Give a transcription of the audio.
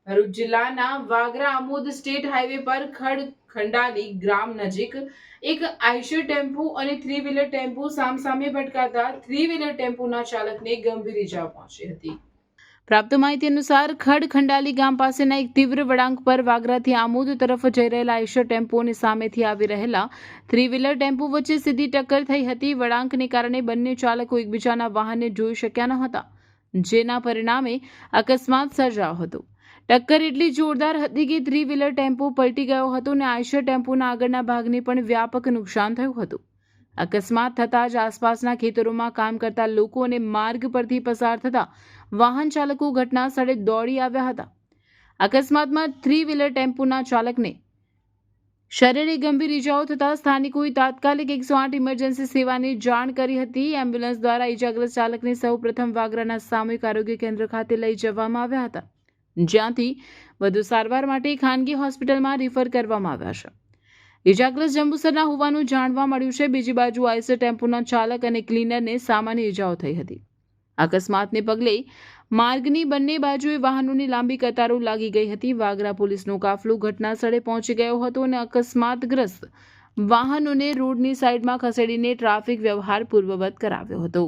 ભરૂચ જિલ્લાના Vagra Amod state highway પર ખંડાલી ગ્રામ નજીક એક આઈશર ટેમ્પો અને થ્રી વ્હીલર ટેમ્પો સામસામે ભટકાતા થ્રી વ્હીલર ટેમ્પોના ચાલકને ગંભીર ઇજા પહોંચી હતી। પ્રાપ્ત માહિતી અનુસાર ખંડાલી ગામ પાસેના એક તીવ્ર વળાંક પર વાગરાથી આમોદ તરફ જઈ રહેલા આઈશર ટેમ્પોની સામેથી આવી રહેલા થ્રી વ્હીલર ટેમ્પો વચ્ચે સીધી ટક્કર થઈ હતી। વળાંકને કારણે બંને ચાલકો એકબીજાના વાહનને જોઈ શક્યા ન હતા, જેના પરિણામે અકસ્માત સર્જાયો હતો। ટક્કર એટલી જોરદાર હતી કે થ્રી વ્હીલર ટેમ્પો પલટી ગયો હતો અને આઈશર ટેમ્પોના આગળના ભાગને પણ વ્યાપક નુકસાન થયું હતું। અકસ્માત થતાં જ આસપાસના ખેતરોમાં કામ કરતા લોકો અને માર્ગ પરથી પસાર થતા વાહન ચાલકો ઘટના સ્થળે દોડી આવ્યા હતા। અકસ્માતમાં થ્રી વ્હીલર ટેમ્પોના ચાલકને શરીરે ગંભીર ઇજાઓ થતાં સ્થાનિકોએ તાત્કાલિક 108 ઇમરજન્સી સેવાની જાણ કરી હતી। એમ્બ્યુલન્સ દ્વારા ઇજાગ્રસ્ત ચાલકને સૌપ્રથમ વાગરાના સામૂહિક આરોગ્ય કેન્દ્ર ખાતે લઈ જવામાં આવ્યા હતા, જ્યાંથી વધુ સારવાર માટે ખાનગી હોસ્પિટલમાં રિફર કરવામાં આવ્યા છે। ઇજાગ્રસ્ત જંબુસરના હોવાનું જાણવા મળ્યું છે। બીજી બાજુ આઈસર ટેમ્પોના ચાલક અને ક્લીનરને સામાન્ય ઇજાઓ થઈ હતી। અકસ્માતને પગલે માર્ગની બંને બાજુએ વાહનોની લાંબી કતારો લાગી ગઈ હતી। વાગરા પોલીસનો કાફલો ઘટના સ્થળે પહોંચી ગયો હતો અને અકસ્માતગ્રસ્ત વાહનોને રોડની સાઈડમાં ખસેડીને ટ્રાફિક વ્યવહાર પૂર્વવત કરાવ્યો હતો।